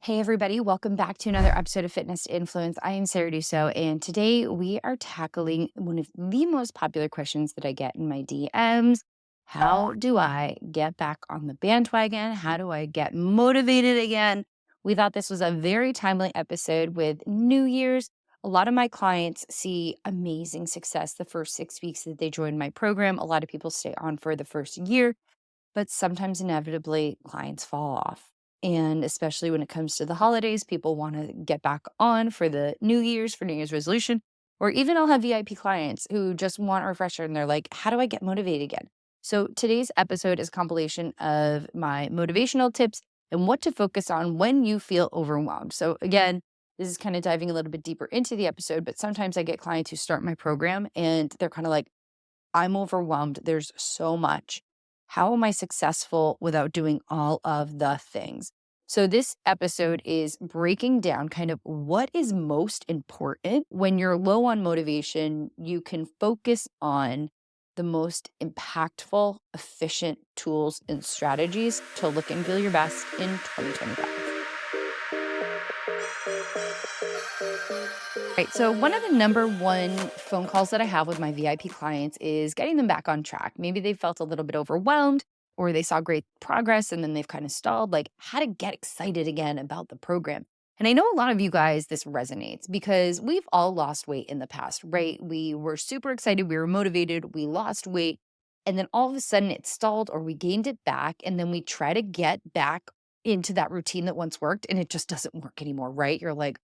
Hey, everybody, welcome back to another episode of Fitness to Influence. I am Sarah Dusso, and today we are tackling one of the most popular questions that I get in my DMs. How do I get back on the bandwagon? How do I get motivated again? We thought this was a very timely episode with New Year's. A lot of my clients see amazing success the first 6 weeks that they join my program. A lot of people stay on for the first year, but sometimes inevitably clients fall off. And especially when it comes to the holidays, people want to get back on for the for New Year's resolution. Or even I'll have VIP clients who just want a refresher and they're like, how do I get motivated again? So today's episode is a compilation of my motivational tips and what to focus on when you feel overwhelmed. So again, this is kind of diving a little bit deeper into the episode, but sometimes I get clients who start my program and they're kind of like, I'm overwhelmed. There's so much. How am I successful without doing all of the things? So, this episode is breaking down kind of what is most important when you're low on motivation. You can focus on the most impactful, efficient tools and strategies to look and feel your best in 2025. Right. So one of the number one phone calls that I have with my VIP clients is getting them back on track. Maybe they felt a little bit overwhelmed or they saw great progress and then they've kind of stalled, like how to get excited again about the program. And I know a lot of you guys, this resonates because we've all lost weight in the past, right? We were super excited, we were motivated, we lost weight, and then all of a sudden it stalled or we gained it back. And then we try to get back into that routine that once worked and it just doesn't work anymore, right? You're like,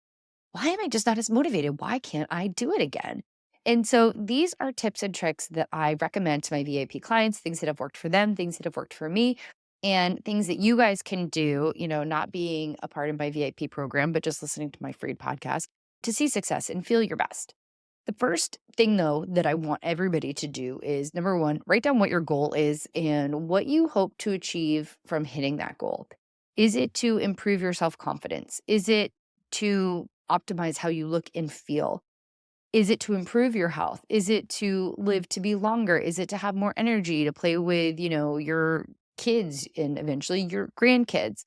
why am I just not as motivated? Why can't I do it again? And so these are tips and tricks that I recommend to my VIP clients, things that have worked for them, things that have worked for me, and things that you guys can do, not being a part of my VIP program, but just listening to my free podcast to see success and feel your best. The first thing, though, that I want everybody to do is number one, write down what your goal is and what you hope to achieve from hitting that goal. Is it to improve your self confidence? Is it to optimize how you look and feel? Is it to improve your health? Is it to live to be longer? Is it to have more energy to play with, your kids and eventually your grandkids?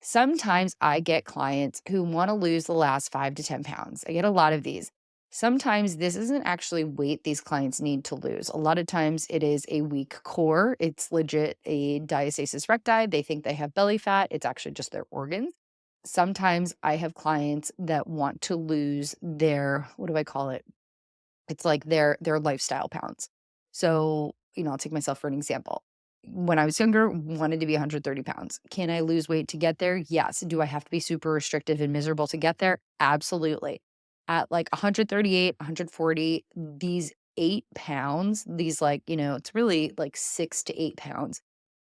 Sometimes I get clients who want to lose the last 5 to 10 pounds. I get a lot of these. Sometimes this isn't actually weight these clients need to lose. A lot of times it is a weak core. It's legit a diastasis recti. They think they have belly fat. It's actually just their organs. Sometimes I have clients that want to lose their, what do I call it? It's like their lifestyle pounds. So, I'll take myself for an example. When I was younger, wanted to be 130 pounds. Can I lose weight to get there? Yes. Do I have to be super restrictive and miserable to get there? Absolutely. At like 138, 140, these 8 pounds, these it's really like 6 to 8 pounds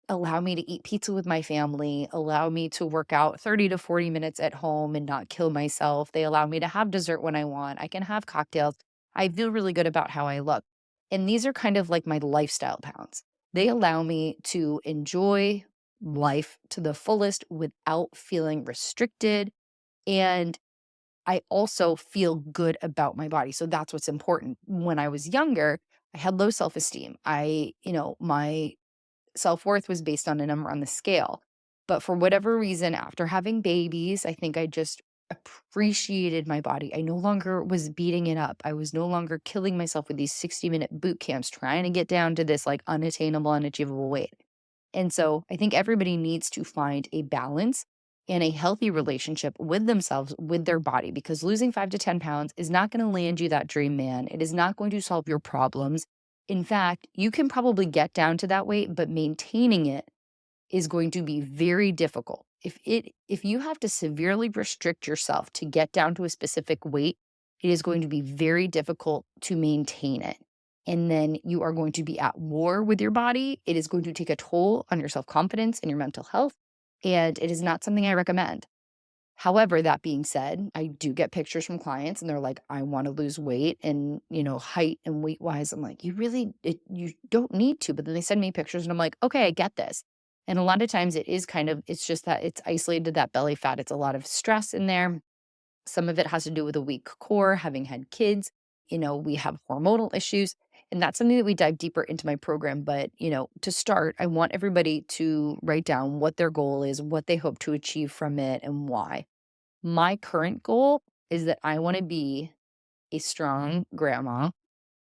allow me to eat pizza with my family, allow me to work out 30 to 40 minutes at home and not kill myself. They allow me to have dessert when I want. I can have cocktails. I feel really good about how I look. And these are kind of like my lifestyle pounds. They allow me to enjoy life to the fullest without feeling restricted. And I also feel good about my body. So that's what's important. When I was younger, I had low self esteem. My self-worth was based on a number on the scale. But for whatever reason, after having babies, I think I just appreciated my body. I no longer was beating it up. I was no longer killing myself with these 60-minute boot camps trying to get down to this like unattainable, unachievable weight. And so I think everybody needs to find a balance and a healthy relationship with themselves, with their body, because losing 5 to 10 pounds is not going to land you that dream man. It is not going to solve your problems. In fact, you can probably get down to that weight, but maintaining it is going to be very difficult. If you have to severely restrict yourself to get down to a specific weight, it is going to be very difficult to maintain it. And then you are going to be at war with your body. It is going to take a toll on your self-confidence and your mental health, and it is not something I recommend. However, that being said, I do get pictures from clients and they're like, I want to lose weight and, height and weight wise. I'm like, you don't need to. But then they send me pictures and I'm like, okay, I get this. And a lot of times it's just that it's isolated to that belly fat. It's a lot of stress in there. Some of it has to do with a weak core, having had kids. We have hormonal issues. And that's something that we dive deeper into my program. But, to start, I want everybody to write down what their goal is, what they hope to achieve from it, and why. My current goal is that I want to be a strong grandma.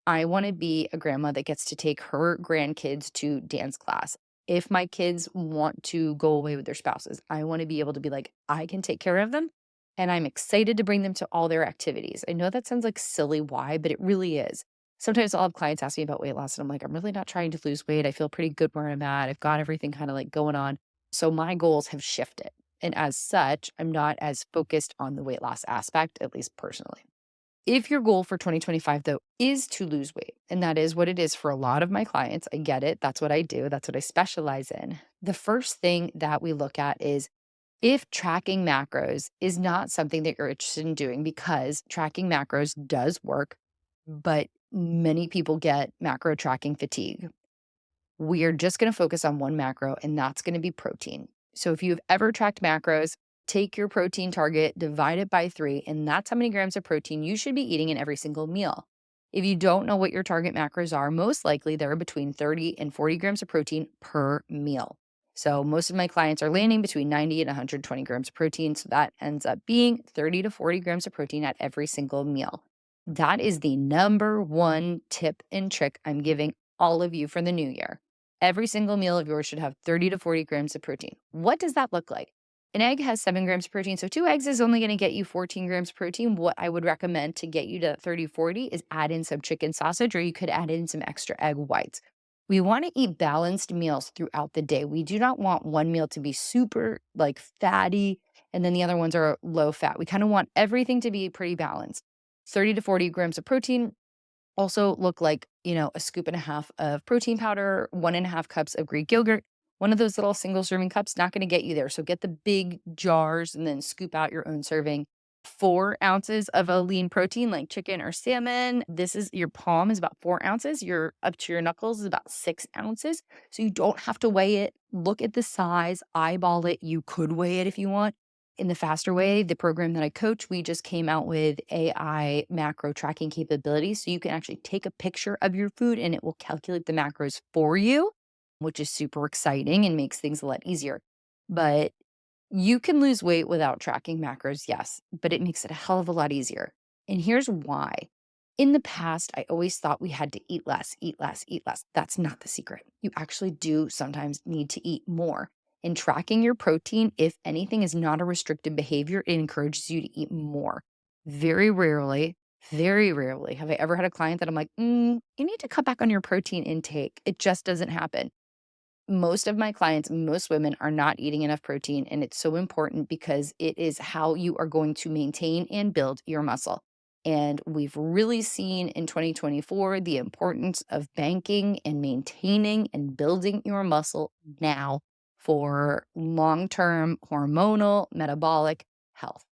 I wanna be a grandma that gets to take her grandkids to dance class. If my kids want to go away with their spouses, I wanna be able to be like, "I can take care of them, and I'm excited to bring them to all their activities." I know that sounds like silly why, but it really is. Sometimes I'll have clients ask me about weight loss, and I'm like, "I'm really not trying to lose weight. I feel pretty good where I'm at. I've got everything kinda, like, going on." So my goals have shifted, and as such, I'm not as focused on the weight loss aspect, at least personally. If your goal for 2025, though, is to lose weight, and that is what it is for a lot of my clients, I get it. That's what I do, that's what I specialize in. The first thing that we look at is if tracking macros is not something that you're interested in doing, because tracking macros does work, but many people get macro tracking fatigue. We are just going to focus on one macro, and that's going to be protein. So if you've ever tracked macros, take your protein target, divide it by 3, and that's how many grams of protein you should be eating in every single meal. If you don't know what your target macros are, most likely they're between 30 and 40 grams of protein per meal. So most of my clients are landing between 90 and 120 grams of protein. So that ends up being 30 to 40 grams of protein at every single meal. That is the number one tip and trick I'm giving all of you for the new year. Every single meal of yours should have 30 to 40 grams of protein. What does that look like? An egg has 7 grams of protein, so 2 eggs is only going to get you 14 grams of protein. What I would recommend to get you to 30, 40 is add in some chicken sausage, or you could add in some extra egg whites. We want to eat balanced meals throughout the day. We do not want one meal to be super like fatty and then the other ones are low fat. We kind of want everything to be pretty balanced. 30 to 40 grams of protein also look like, a scoop and a half of protein powder, 1.5 cups of Greek yogurt. One of those little single serving cups, not going to get you there. So get the big jars and then scoop out your own serving. 4 ounces of a lean protein like chicken or salmon. This is your palm is about 4 ounces. Your up to your knuckles is about 6 ounces. So you don't have to weigh it. Look at the size, eyeball it. You could weigh it if you want. In the Faster Way, the program that I coach, we just came out with AI macro tracking capabilities. So you can actually take a picture of your food and it will calculate the macros for you, which is super exciting and makes things a lot easier. But you can lose weight without tracking macros, yes, but it makes it a hell of a lot easier. And here's why. In the past, I always thought we had to eat less, eat less, eat less. That's not the secret. You actually do sometimes need to eat more. And tracking your protein, if anything, is not a restricted behavior. It encourages you to eat more. Very very rarely have I ever had a client that I'm like, you need to cut back on your protein intake. It just doesn't happen. Most of my clients, most women are not eating enough protein. And it's so important because it is how you are going to maintain and build your muscle. And we've really seen in 2024 the importance of banking and maintaining and building your muscle now for long term hormonal, metabolic health.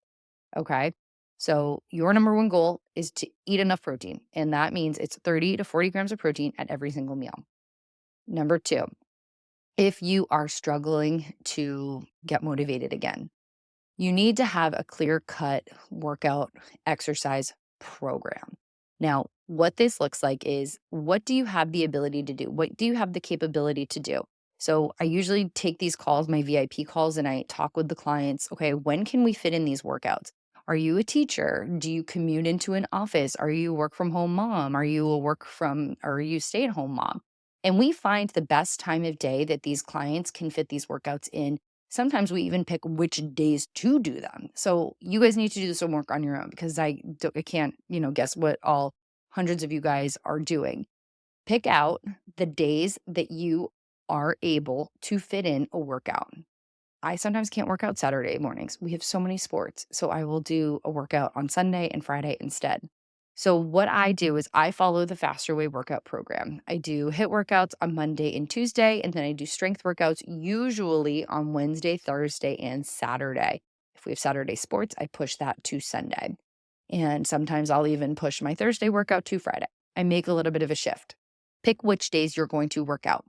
Okay. So, your number one goal is to eat enough protein. And that means it's 30 to 40 grams of protein at every single meal. Number two, if you are struggling to get motivated again, you need to have a clear cut workout exercise program. Now, what this looks like is what do you have the ability to do? What do you have the capability to do? So, I usually take these calls, my VIP calls, and I talk with the clients. Okay, when can we fit in these workouts? Are you a teacher? Do you commute into an office? Are you a work from home mom? Are you stay at home mom? And we find the best time of day that these clients can fit these workouts in. Sometimes we even pick which days to do them. So you guys need to do some work on your own because I can't, guess what all hundreds of you guys are doing. Pick out the days that you are able to fit in a workout. I sometimes can't work out Saturday mornings. We have so many sports. So I will do a workout on Sunday and Friday instead. So what I do is I follow the Faster Way workout program. I do HIIT workouts on Monday and Tuesday, and then I do strength workouts usually on Wednesday, Thursday, and Saturday. If we have Saturday sports, I push that to Sunday. And sometimes I'll even push my Thursday workout to Friday. I make a little bit of a shift. Pick which days you're going to work out.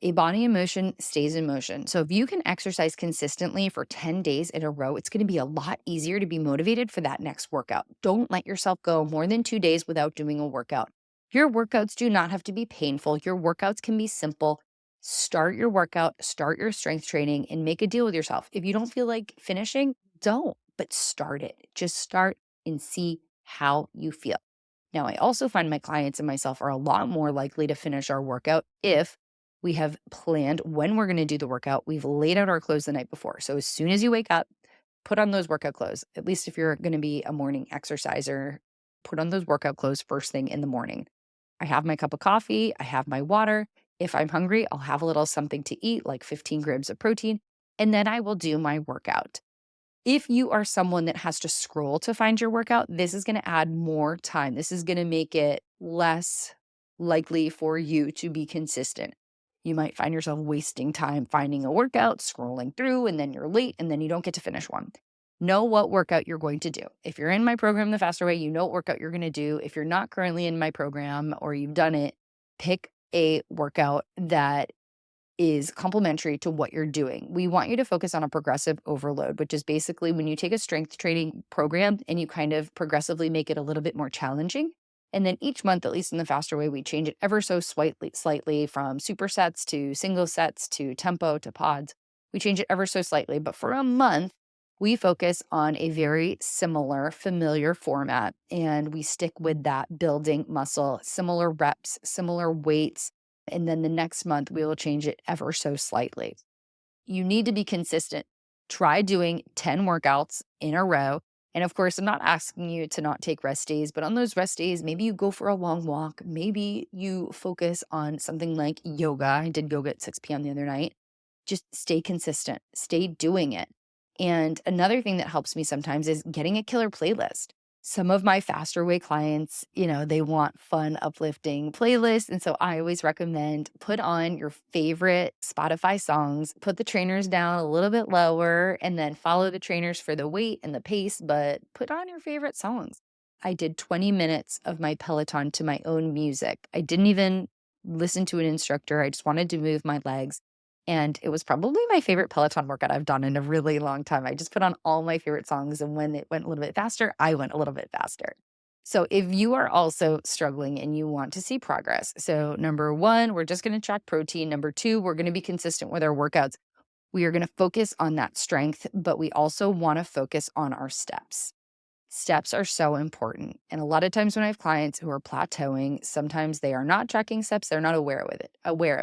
A body in motion stays in motion. So if you can exercise consistently for 10 days in a row, it's going to be a lot easier to be motivated for that next workout. Don't let yourself go more than 2 days without doing a workout. Your workouts do not have to be painful. Your workouts can be simple. Start your workout, start your strength training, and make a deal with yourself. If you don't feel like finishing, don't, but start it. Just start and see how you feel. Now, I also find my clients and myself are a lot more likely to finish our workout if we have planned when we're going to do the workout. We've laid out our clothes the night before. So as soon as you wake up, put on those workout clothes. At least if you're going to be a morning exerciser, put on those workout clothes first thing in the morning. I have my cup of coffee, I have my water. If I'm hungry, I'll have a little something to eat, like 15 grams of protein, and then I will do my workout. If you are someone that has to scroll to find your workout, this is gonna add more time. This is gonna make it less likely for you to be consistent. You might find yourself wasting time finding a workout, scrolling through, and then you're late, and then you don't get to finish one. Know what workout you're going to do. If you're in my program, The Faster Way, you know what workout you're gonna do. If you're not currently in my program or you've done it, pick a workout that is complementary to what you're doing. We want you to focus on a progressive overload, which is basically when you take a strength training program and you kind of progressively make it a little bit more challenging. And then each month, at least in The Faster Way, we change it ever so slightly from supersets to single sets to tempo to pods. We change it ever so slightly. But for a month, we focus on a very similar, familiar format, and we stick with that building muscle, similar reps, similar weights, and then the next month we will change it ever so slightly. You need to be consistent. Try doing 10 workouts in a row. And of course, I'm not asking you to not take rest days, but on those rest days, maybe you go for a long walk. Maybe you focus on something like yoga. I did yoga at 6 p.m. the other night. Just stay consistent, stay doing it. And another thing that helps me sometimes is getting a killer playlist. Some of my faster way clients, they want fun, uplifting playlists. And so I always recommend put on your favorite Spotify songs, put the trainers down a little bit lower, and then follow the trainers for the weight and the pace, but put on your favorite songs. I did 20 minutes of my Peloton to my own music. I didn't even listen to an instructor. I just wanted to move my legs. And it was probably my favorite Peloton workout I've done in a really long time. I just put on all my favorite songs, and when it went a little bit faster, I went a little bit faster. So if you are also struggling and you want to see progress, so number one, we're just going to track protein. Number two, we're going to be consistent with our workouts. We are going to focus on that strength, but we also want to focus on our steps. Steps are so important. And a lot of times when I have clients who are plateauing, sometimes they are not tracking steps, they're not aware of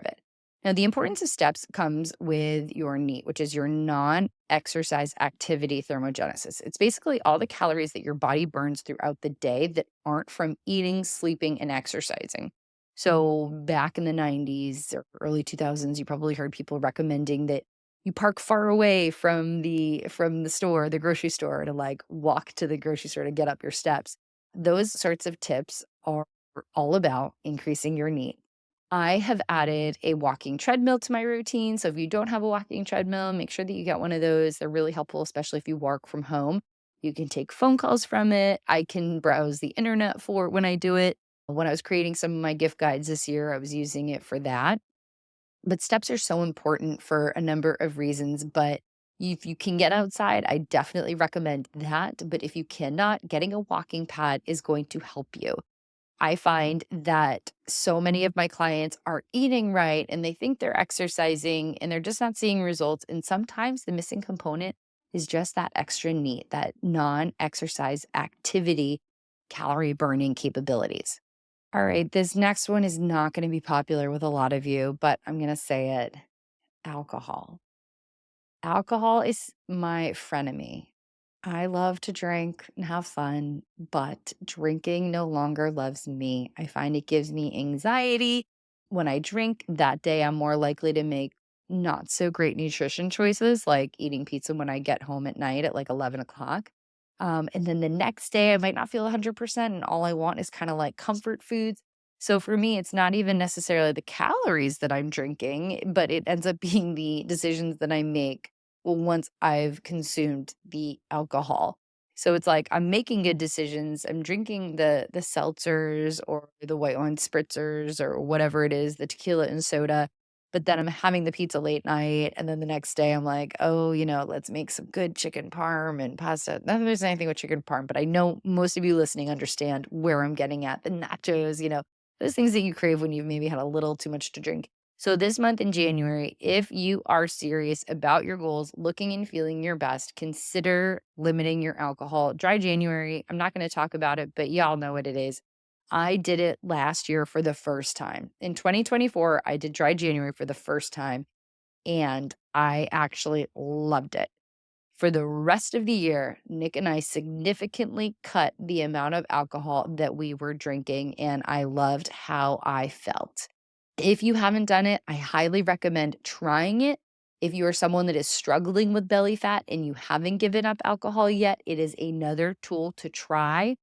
it. Now, the importance of steps comes with your NEAT, which is your non-exercise activity thermogenesis. It's basically all the calories that your body burns throughout the day that aren't from eating, sleeping, and exercising. So back in the 90s or early 2000s, you probably heard people recommending that you park far away from the store, the grocery store, to like walk to the grocery store to get up your steps. Those sorts of tips are all about increasing your NEAT. I have added a walking treadmill to my routine. So if you don't have a walking treadmill, make sure that you get one of those. They're really helpful, especially if you work from home. You can take phone calls from it. I can browse the internet for when I do it. When I was creating some of my gift guides this year, I was using it for that. But steps are so important for a number of reasons. But if you can get outside, I definitely recommend that. But if you cannot, getting a walking pad is going to help you. I find that so many of my clients are eating right and they think they're exercising and they're just not seeing results. And sometimes the missing component is just that extra NEAT, that non exercise activity, calorie burning capabilities. All right, this next one is not going to be popular with a lot of you, but I'm going to say it. Alcohol. Alcohol is my frenemy. I love to drink and have fun, but drinking no longer loves me. I find it gives me anxiety. When I drink that day, I'm more likely to make not so great nutrition choices, like eating pizza when I get home at night at like 11 o'clock. And then the next day, I might not feel 100%, and all I want is kind of like comfort foods. So for me, it's not even necessarily the calories that I'm drinking, but it ends up being the decisions that I make once I've consumed the alcohol. So it's like I'm making good decisions. I'm drinking the seltzers or the white wine spritzers or whatever it is, the tequila and soda. But then I'm having the pizza late night, and then the next day I'm like, oh, let's make some good chicken parm and pasta. Not that there's anything with chicken parm, but I know most of you listening understand where I'm getting at. The nachos, those things that you crave when you've maybe had a little too much to drink. So this month in January, if you are serious about your goals, looking and feeling your best, consider limiting your alcohol. Dry January, I'm not going to talk about it, but y'all know what it is. I did it last year for the first time. In 2024, I did dry January for the first time, and I actually loved it. For the rest of the year, Nick and I significantly cut the amount of alcohol that we were drinking, and I loved how I felt. If you haven't done it, I highly recommend trying it. If you are someone that is struggling with belly fat and you haven't given up alcohol yet, it is another tool to try.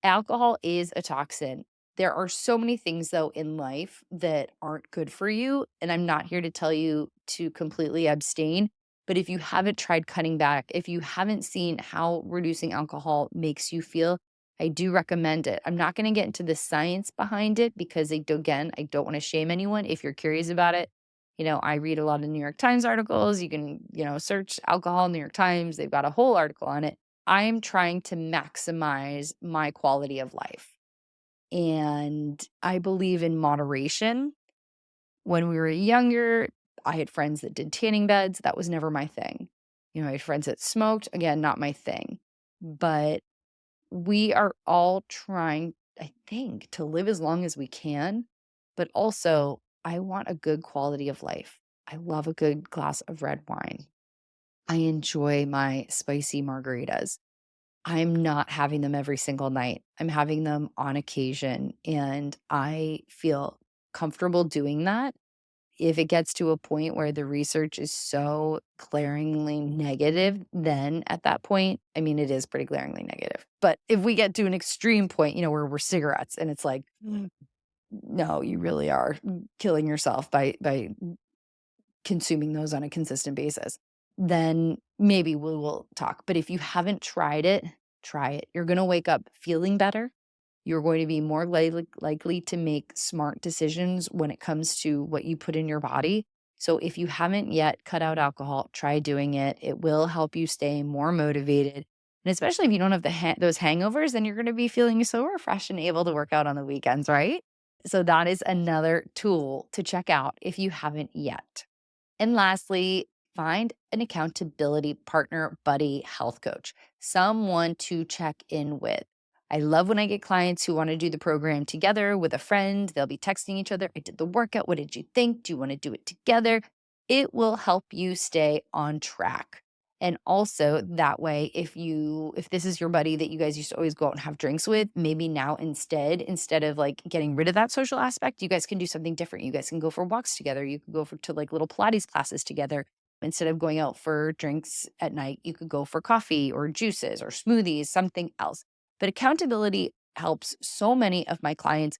Alcohol is a toxin. There are so many things, though, in life that aren't good for you, and I'm not here to tell you to completely abstain, but if you haven't tried cutting back, if you haven't seen how reducing alcohol makes you feel, I do recommend it. I'm not gonna get into the science behind it because again, I don't wanna shame anyone. If you're curious about it, I read a lot of New York Times articles. You can, search alcohol New York Times. They've got a whole article on it. I am trying to maximize my quality of life. And I believe in moderation. When we were younger, I had friends that did tanning beds. That was never my thing. I had friends that smoked. Again, not my thing. But we are all trying, I think, to live as long as we can. But also, I want a good quality of life. I love a good glass of red wine. I enjoy my spicy margaritas. I'm not having them every single night. I'm having them on occasion, and I feel comfortable doing that. If it gets to a point where the research is so glaringly negative, then at that point, I mean, it is pretty glaringly negative. But if we get to an extreme point, where we're cigarettes and it's like, no, you really are killing yourself by consuming those on a consistent basis, then maybe we will talk. But if you haven't tried it, try it. You're going to wake up feeling better. You're going to be more likely to make smart decisions when it comes to what you put in your body. So if you haven't yet cut out alcohol, try doing it. It will help you stay more motivated. And especially if you don't have those hangovers, then you're going to be feeling so refreshed and able to work out on the weekends, right? So that is another tool to check out if you haven't yet. And lastly, find an accountability partner, buddy, health coach, someone to check in with. I love when I get clients who want to do the program together with a friend. They'll be texting each other. I did the workout. What did you think? Do you want to do it together? It will help you stay on track. And also that way, if this is your buddy that you guys used to always go out and have drinks with, maybe now instead of like getting rid of that social aspect, you guys can do something different. You guys can go for walks together. You can go to like little Pilates classes together. Instead of going out for drinks at night, you could go for coffee or juices or smoothies, something else. But accountability helps so many of my clients.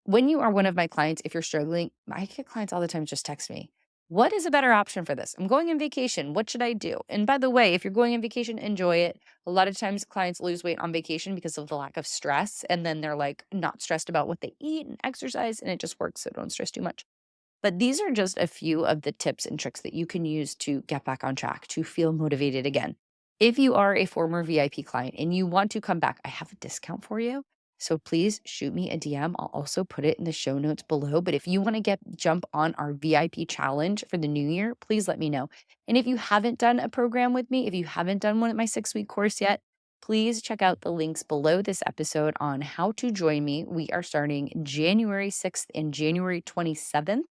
When you are one of my clients, if you're struggling, I get clients all the time just text me. What is a better option for this? I'm going on vacation. What should I do? And by the way, if you're going on vacation, enjoy it. A lot of times clients lose weight on vacation because of the lack of stress. And then they're like not stressed about what they eat and exercise, and it just works. So don't stress too much. But these are just a few of the tips and tricks that you can use to get back on track, to feel motivated again. If you are a former VIP client and you want to come back, I have a discount for you. So please shoot me a DM. I'll also put it in the show notes below. But if you want to jump on our VIP challenge for the new year, please let me know. And if you haven't done a program with me, if you haven't done one of my 6-week course yet, please check out the links below this episode on how to join me. We are starting January 6th and January 27th.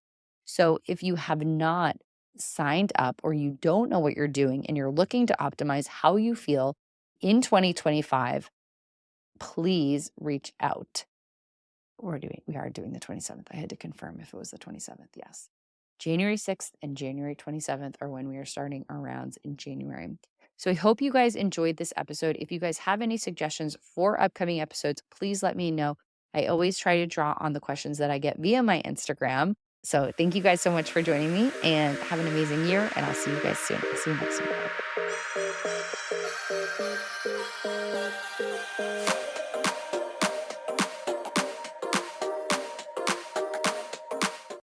So if you have not signed up or you don't know what you're doing and you're looking to optimize how you feel in 2025, please reach out. We are doing the 27th. I had to confirm if it was the 27th. Yes. January 6th and January 27th are when we are starting our rounds in January. So I hope you guys enjoyed this episode. If you guys have any suggestions for upcoming episodes, please let me know. I always try to draw on the questions that I get via my Instagram. So thank you guys so much for joining me, and have an amazing year. And I'll see you guys soon. I'll see you next week.